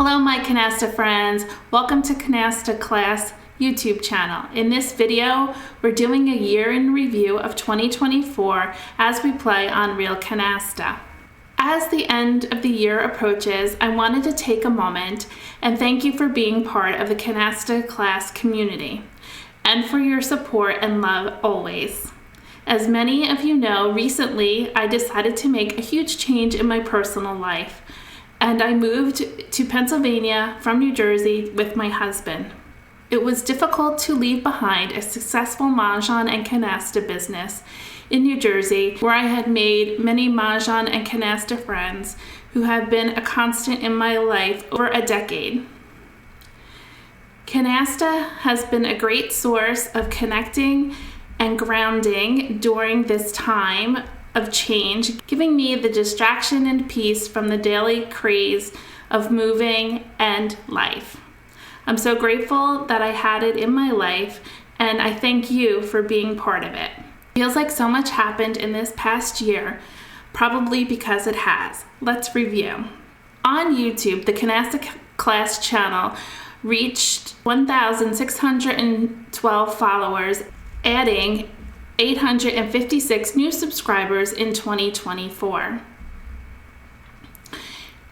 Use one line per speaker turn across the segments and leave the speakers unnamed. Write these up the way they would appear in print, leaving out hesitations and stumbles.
Hello my Canasta friends, welcome to Canasta Class YouTube channel. In this video, we're doing a year in review of 2024 as we play on Real Canasta. As the end of the year approaches, I wanted to take a moment and thank you for being part of the Canasta Class community and for your support and love always. As many of you know, recently I decided to make a huge change in my personal life, and I moved to Pennsylvania from New Jersey with my husband. It was difficult to leave behind a successful Mahjong and Canasta business in New Jersey, where I had made many Mahjong and Canasta friends who have been a constant in my life over a decade. Canasta has been a great source of connecting and grounding during this time of change, giving me the distraction and peace from the daily craze of moving and life. I'm so grateful that I had it in my life, and I thank you for being part of it. Feels like so much happened in this past year, probably because it has. Let's review. On YouTube, the Canasta Class channel reached 1,612 followers, adding 856 new subscribers in 2024.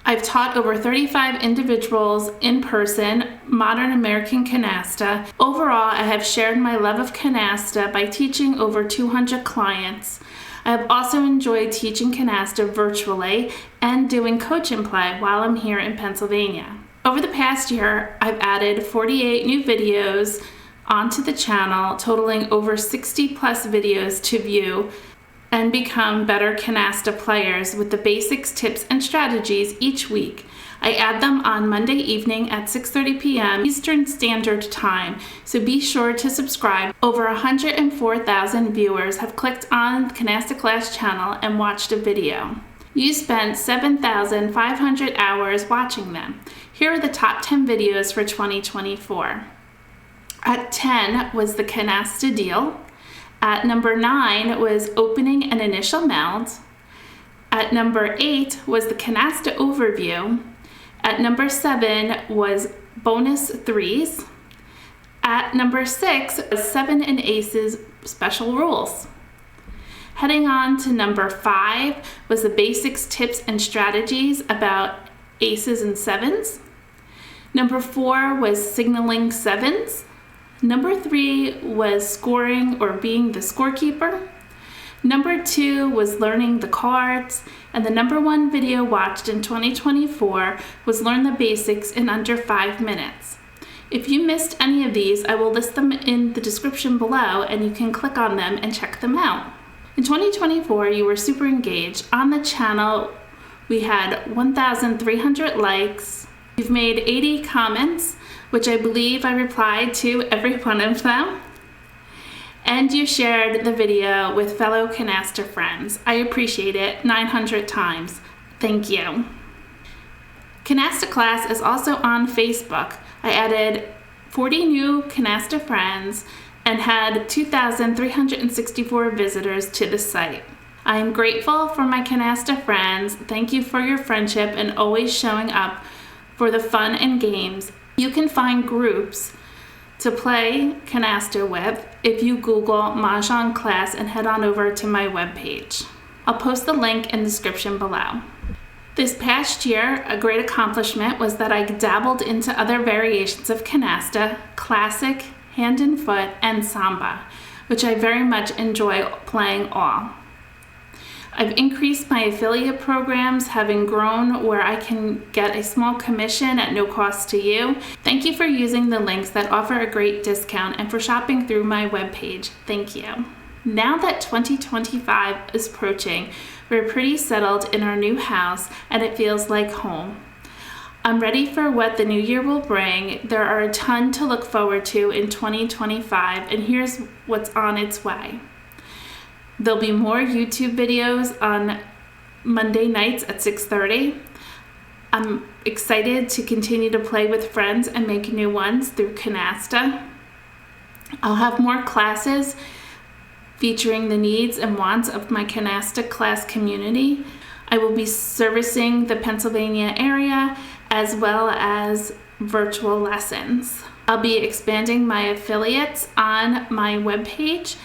I've taught over 35 individuals in person Modern American Canasta. Overall, I have shared my love of Canasta by teaching over 200 clients. I have also enjoyed teaching Canasta virtually and doing coach and play while I'm here in Pennsylvania. Over the past year, I've added 48 new videos onto the channel, totaling over 60 plus videos to view, and become better Canasta players with the basics, tips, and strategies each week. I add them on Monday evening at 6:30 p.m. Eastern Standard Time, so be sure to subscribe. Over 104,000 viewers have clicked on the Canasta Class channel and watched a video. You spent 7,500 hours watching them. Here are the top 10 videos for 2024. At 10 was the Canasta deal. At number 9 was opening an initial meld. At number 8 was the Canasta overview. At number 7 was bonus threes. At number 6 was 7 and aces special rules. Heading on to number 5 was the basics, tips, and strategies about aces and sevens. Number 4 was signaling sevens. Number 3 was scoring or being the scorekeeper. Number 2 was learning the cards. And the number 1 video watched in 2024 was learn the basics in under 5 minutes. If you missed any of these, I will list them in the description below and you can click on them and check them out. In 2024, you were super engaged. On the channel, we had 1,300 likes. You've made 80 comments, which I believe I replied to every one of them. And you shared the video with fellow Canasta friends. I appreciate it 900 times. Thank you. Canasta Class is also on Facebook. I added 40 new Canasta friends and had 2,364 visitors to the site. I am grateful for my Canasta friends. Thank you for your friendship and always showing up for the fun and games. You can find groups to play Canasta with if you Google Mahjong Class and head on over to my webpage. I'll post the link in the description below. This past year, a great accomplishment was that I dabbled into other variations of Canasta, classic, hand and foot, and samba, which I very much enjoy playing all. I've increased my affiliate programs, having grown where I can get a small commission at no cost to you. Thank you for using the links that offer a great discount and for shopping through my webpage. Thank you. Now that 2025 is approaching, we're pretty settled in our new house and it feels like home. I'm ready for what the new year will bring. There are a ton to look forward to in 2025, and here's what's on its way. There'll be more YouTube videos on Monday nights at 6:30. I'm excited to continue to play with friends and make new ones through Canasta. I'll have more classes featuring the needs and wants of my Canasta Class community. I will be servicing the Pennsylvania area as well as virtual lessons. I'll be expanding my affiliates on my webpage,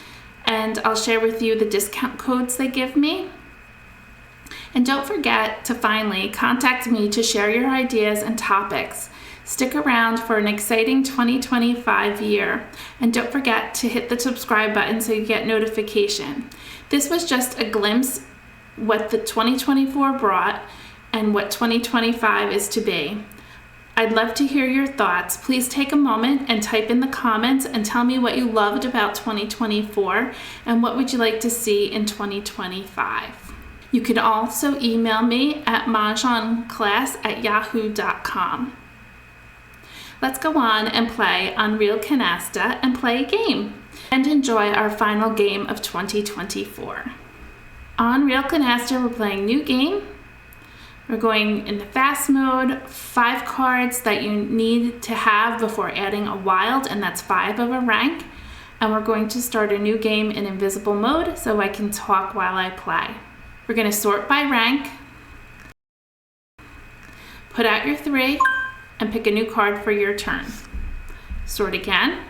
and I'll share with you the discount codes they give me. And don't forget to finally contact me to share your ideas and topics. Stick around for an exciting 2025 year, and don't forget to hit the subscribe button so you get notification. This was just a glimpse what the 2024 brought and what 2025 is to be. I'd love to hear your thoughts. Please take a moment and type in the comments and tell me what you loved about 2024 and what would you like to see in 2025. You can also email me at mahjongclass@yahoo.com. Let's go on and play Unreal Canasta and play a game and enjoy our final game of 2024. On Real Canasta, we're playing new game. We're going in the fast mode, 5 cards that you need to have before adding a wild, and that's 5 of a rank. And we're going to start a new game in invisible mode so I can talk while I play. We're going to sort by rank, put out your 3, and pick a new card for your turn. Sort again.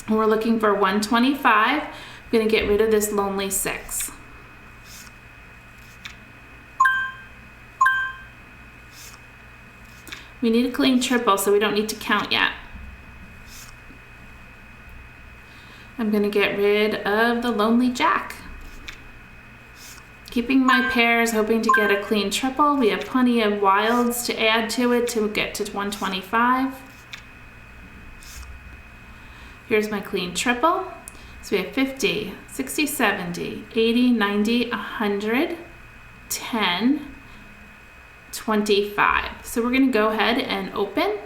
We're looking for 125. I'm going to get rid of this lonely 6. We need a clean triple, so we don't need to count yet. I'm going to get rid of the lonely jack. Keeping my pairs, hoping to get a clean triple. We have plenty of wilds to add to it to get to 125. Here's my clean triple. So we have 50, 60, 70, 80, 90, 100, 10, 25. So we're going to go ahead and open.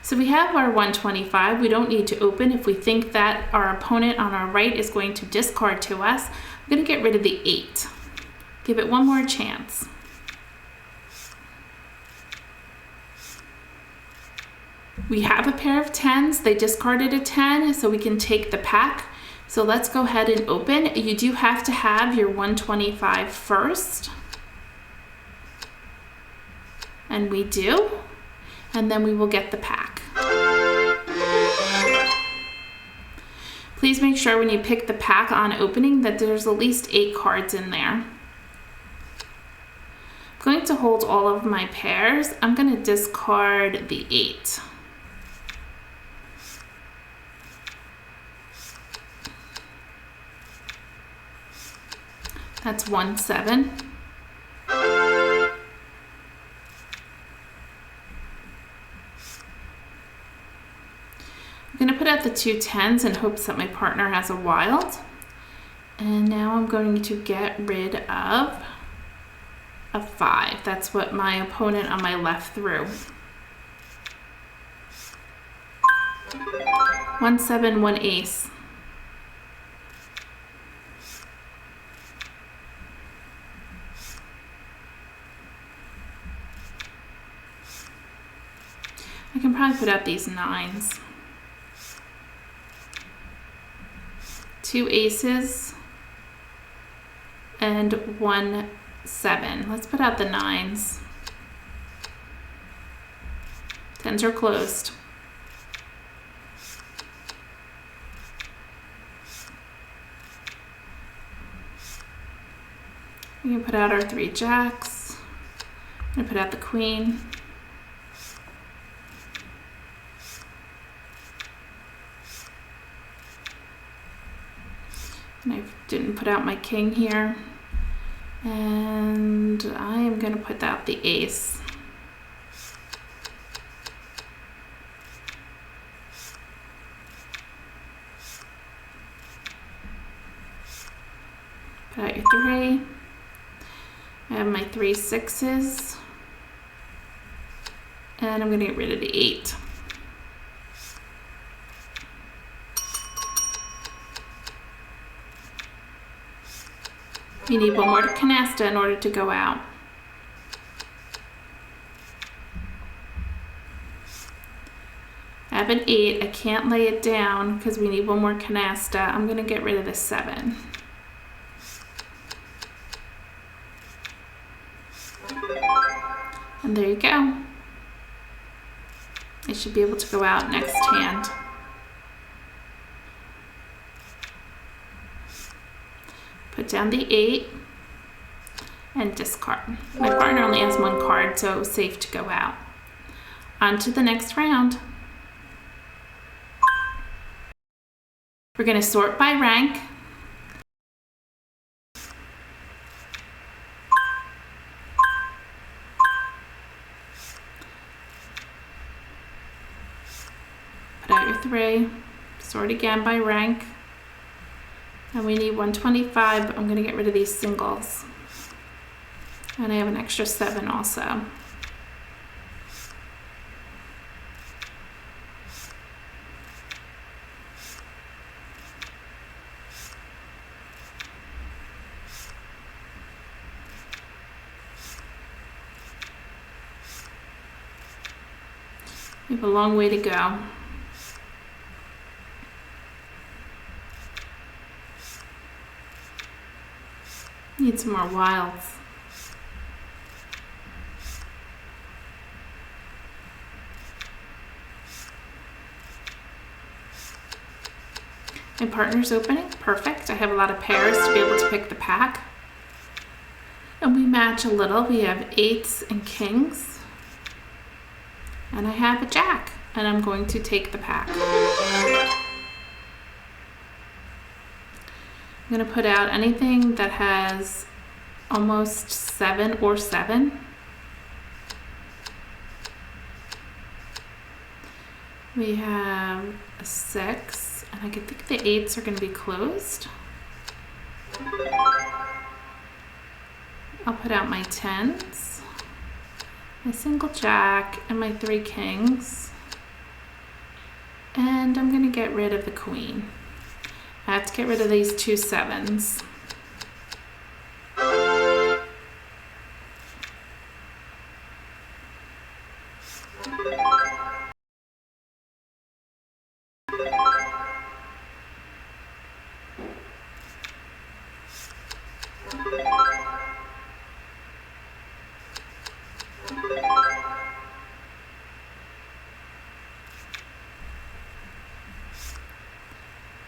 So we have our 125. We don't need to open if we think that our opponent on our right is going to discard to us. I'm going to get rid of the 8. Give it one more chance. We have a pair of 10s. They discarded a 10, so we can take the pack. So let's go ahead and open. You do have to have your 125 first. And we do. And then we will get the pack. Please make sure when you pick the pack on opening that there's at least 8 cards in there. I'm going to hold all of my pairs. I'm going to discard the 8. That's 1, 7. I'm going to put out the 2 10s in hopes that my partner has a wild. And now I'm going to get rid of a 5. That's what my opponent on my left threw. 1, 7, 1 ace. I can probably put out these 9s. 2 aces and 1 7. Let's put out the 9s. 10s are closed. We can put out our 3 jacks. I'm going to put out the queen. And I didn't put out my king here. And I am going to put out the ace. Put out your 3. I have my 3 6s. And I'm going to get rid of the 8. You need one more canasta in order to go out. I have an 8. I can't lay it down because we need one more canasta. I'm going to get rid of the 7. And there you go. It should be able to go out next hand. Put down the 8 and discard. My partner only has 1 card, so it was safe to go out. On to the next round. We're going to sort by rank. Put out your 3. Sort again by rank. And we need 125, but I'm going to get rid of these singles. And I have an extra 7 also. We have a long way to go. Need some more wilds. My partner's opening, perfect. I have a lot of pairs to be able to pick the pack. And we match a little. We have 8s and kings. And I have a jack, and I'm going to take the pack. I'm going to put out anything that has almost 7 or 7. We have a 6, and I can think the 8s are going to be closed. I'll put out my 10s, my single jack, and my 3 kings. And I'm going to get rid of the queen. I have to get rid of these 2 7s.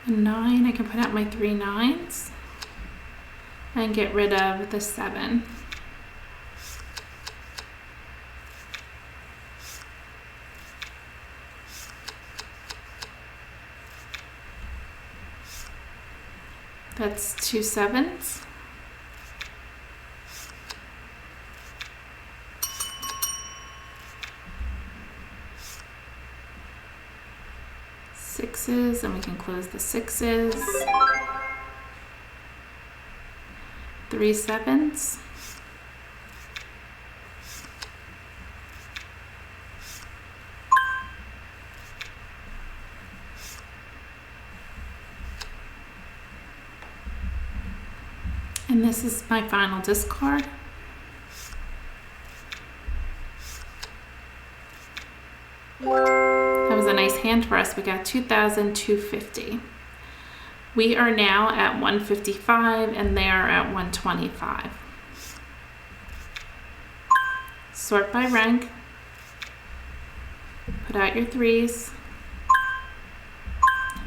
A 9, I can put out my 3 9s and get rid of the 7. That's 2 7s. Sixes, and we can close the 6s. 3 7s. And this is my final discard. That was a nice hand for us. We got 2,250. We are now at 155 and they are at 125. Sort by rank. Put out your 3s.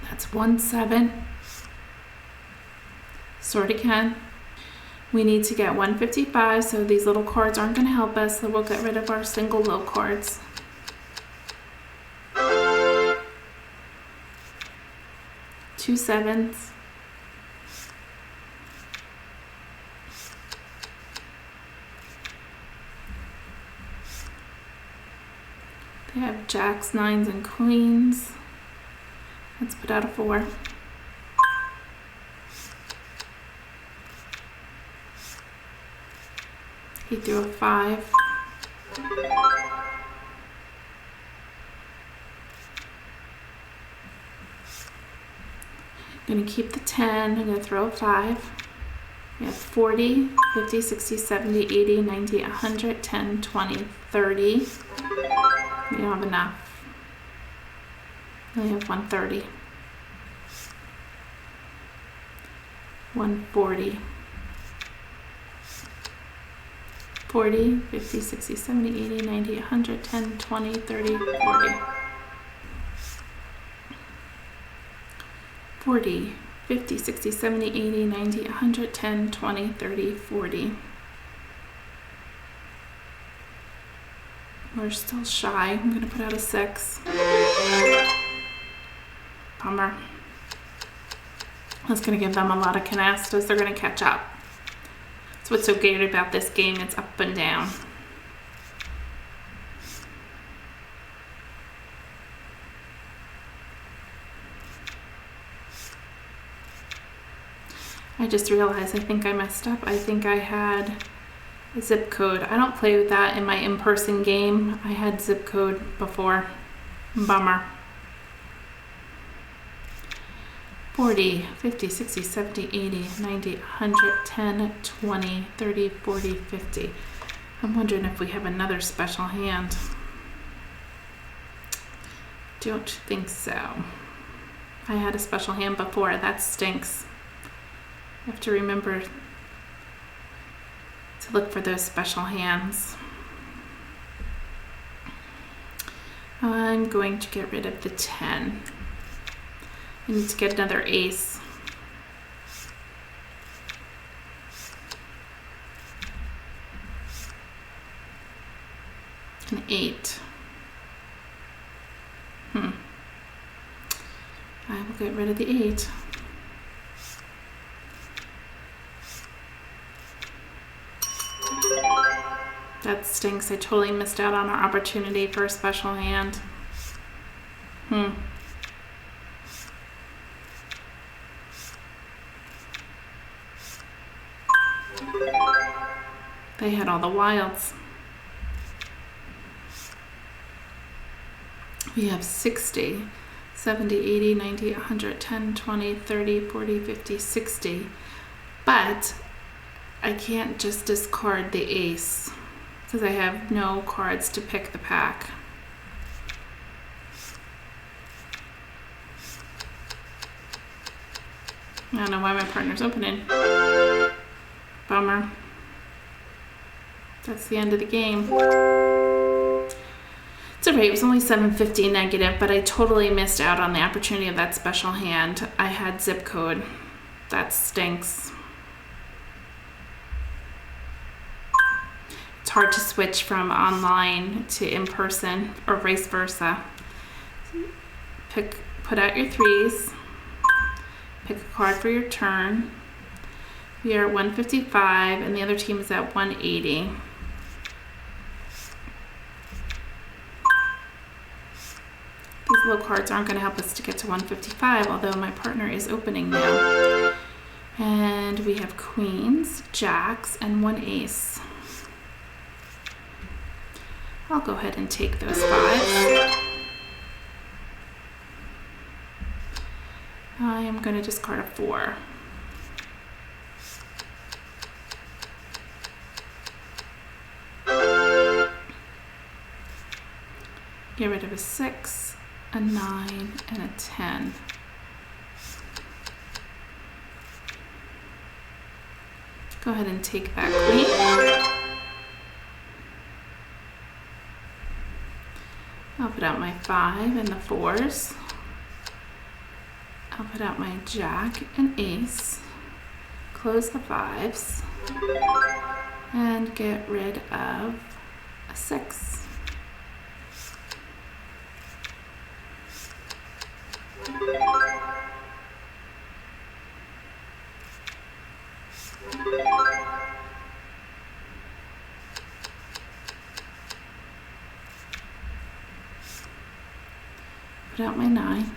That's 1 7. Sort again. We need to get 155, so these little cards aren't going to help us, so we'll get rid of our single low cards. Two 7s. They have jacks, 9s, and queens. Let's put out a 4. He threw a 5. I'm going to keep the 10. I'm going to throw a 5. We have 40, 50, 60, 70, 80, 90, 100, 10, 20, 30. We don't have enough. We only have 130. 140. 40, 50, 60, 70, 80, 90, 100, 10, 20, 30, 40. 40, 50, 60, 70, 80, 90, 100, 10, 20, 30, 40. We're still shy. I'm going to put out a 6. Bummer. That's going to give them a lot of canastas. They're going to catch up. That's what's so great about this game. It's up and down. I just realized I think I messed up. I think I had a zip code. I don't play with that in my in-person game. I had zip code before. Bummer. 40, 50, 60, 70, 80, 90, 100, 10, 20, 30, 40, 50. I'm wondering if we have another special hand. Don't think so. I had a special hand before. That stinks. I have to remember to look for those special hands. I'm going to get rid of the 10. I need to get another ace. An 8. I will get rid of the 8. That stinks. I totally missed out on our opportunity for a special hand. They had all the wilds. We have 60, 70, 80, 90, 100, 10, 20, 30, 40, 50, 60. But I can't just discard the ace because I have no cards to pick the pack. I don't know why my partner's opening. Bummer. That's the end of the game. It's alright, it was only 750 negative, but I totally missed out on the opportunity of that special hand. I had zip code. That stinks. It's hard to switch from online to in-person or vice versa. Put out your 3s. Pick a card for your turn. We are at 155 and the other team is at 180. These little cards aren't going to help us to get to 155, although my partner is opening now. And we have queens, jacks, and 1 ace. I'll go ahead and take those 5s. I am going to discard a 4. Get rid of a 6, a 9, and a 10. Go ahead and take that queen. I'll put out my 5 and the 4s. I'll put out my jack and ace. Close the 5s. And get rid of a 6. Put out my 9.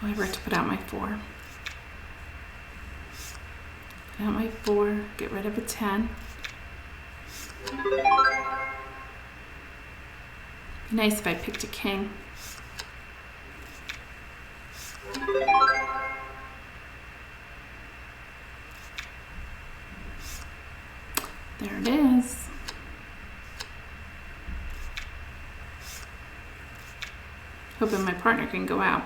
Oh, I forgot to put out my 4. Put out my 4, get rid of a 10. Be nice if I picked a king. There it is. Hoping my partner can go out.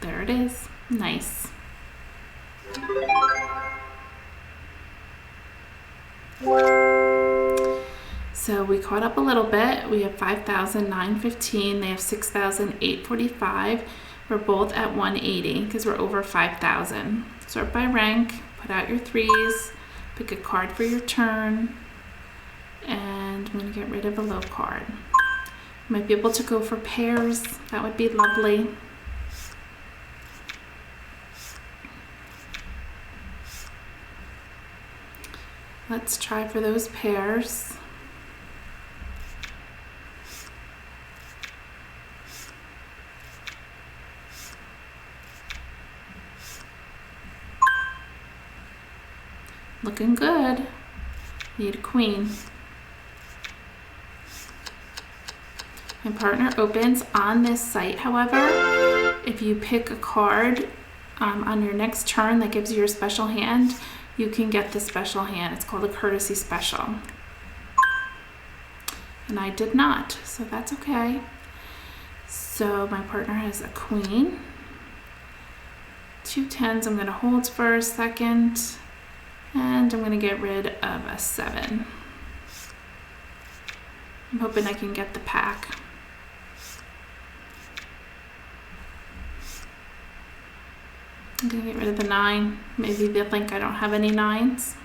There it is. Nice. So we caught up a little bit. We have 5,915. They have 6,845. We're both at 180 because we're over 5,000. Sort by rank, put out your threes, pick a card for your turn, and I'm going to get rid of a low card. Might be able to go for pairs. That would be lovely. Let's try for those pairs. Looking good. Need a queen. My partner opens on this site, however, if you pick a card on your next turn that gives you your special hand, you can get the special hand. It's called a courtesy special. And I did not, so that's okay. So my partner has a queen. 2 10s, I'm gonna hold for a second, and I'm gonna get rid of a 7. I'm hoping I can get the pack. I'm gonna get rid of the 9. Maybe they'll think I don't have any 9s.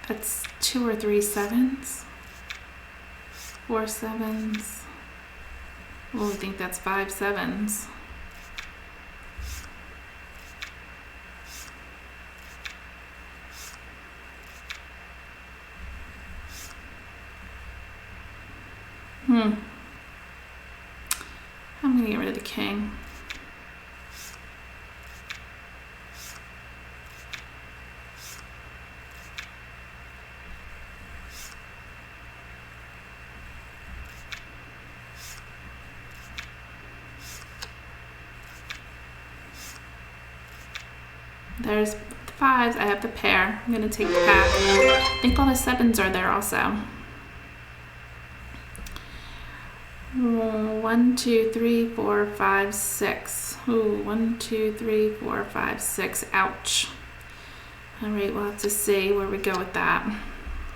That's 2 or 3 7s. 4 7s. Well, I think that's 5 7s. I'm gonna get rid of the king. There's the 5s. I have the pair. I'm gonna take the pack. I think all the 7s are there also. 1 2 3 4 5 6. Ooh, 1 2 3 4 5 6. Ouch. All right, we'll have to see where we go with that.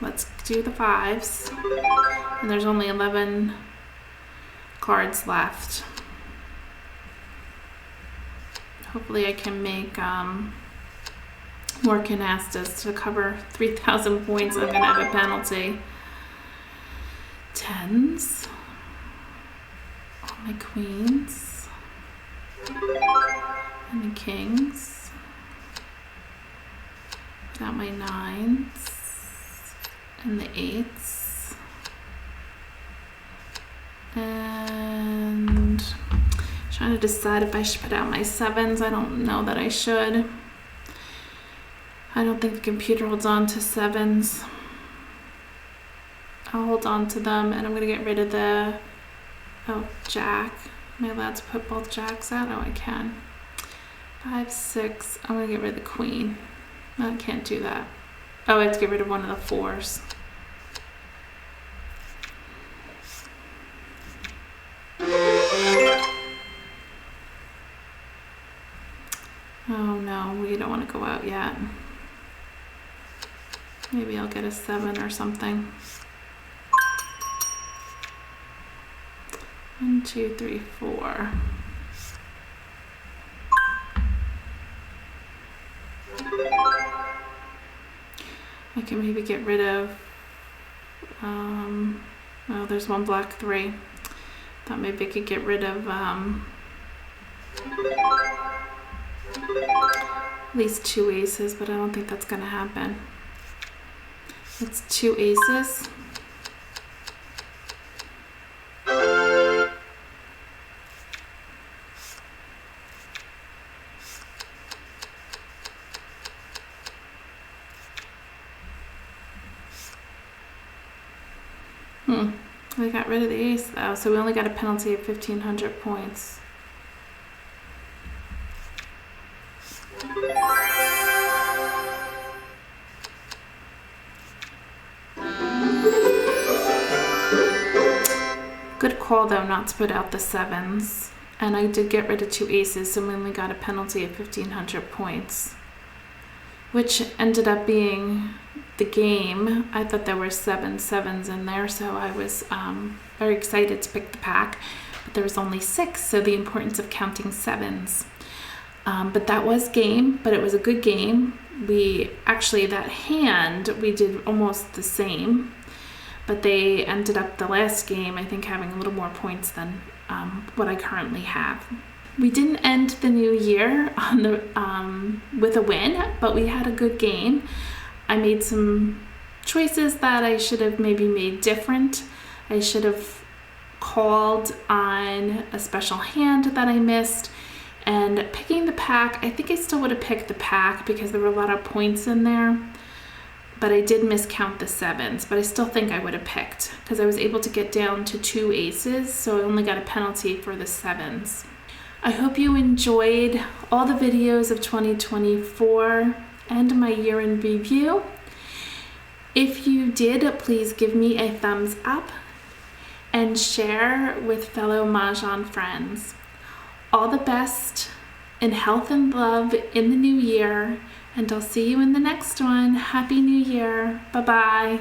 Let's do the 5s. And there's only 11 cards left. Hopefully I can make more canastas to cover 3,000 points. I'm gonna have a penalty. 10s. All my queens. And the kings. Got my 9s. And the 8s. And trying to decide if I should put out my 7s. I don't know that I should. I don't think the computer holds on to 7s. I'll hold on to them, and I'm gonna get rid of the, jack. Am I allowed to put both jacks out? Oh, I can. 5 6, I'm gonna get rid of the queen. No, I can't do that. Oh, I have to get rid of one of the 4s. Oh no, we don't want to go out yet. Maybe I'll get a 7 or something. 1 2 3 4. I can maybe get rid of, oh, there's one black 3. Thought maybe I could get rid of at least 2 aces, but I don't think that's gonna happen. It's 2 aces. We got rid of the ace though, so we only got a penalty of 1,500 points. Good call though not to put out the 7s. and I did get rid of 2 aces, so we only got a penalty of 1,500 points, which ended up being the game. I thought there were 7 sevens in there, so I was very excited to pick the pack, but there was only 6, so the importance of counting sevens. But that was game, but it was a good game. We actually, that hand, we did almost the same, but they ended up the last game, I think, having a little more points than what I currently have. We didn't end the new year on the with a win, but we had a good game. I made some choices that I should have maybe made different. I should have called on a special hand that I missed. And picking the pack, I think I still would have picked the pack because there were a lot of points in there. But I did miscount the sevens, but I still think I would have picked because I was able to get down to 2 aces, so I only got a penalty for the sevens. I hope you enjoyed all the videos of 2024 and my year in review. If you did, please give me a thumbs up and share with fellow Mahjong friends. All the best in health and love in the new year, and I'll see you in the next one. Happy New Year. Bye-bye.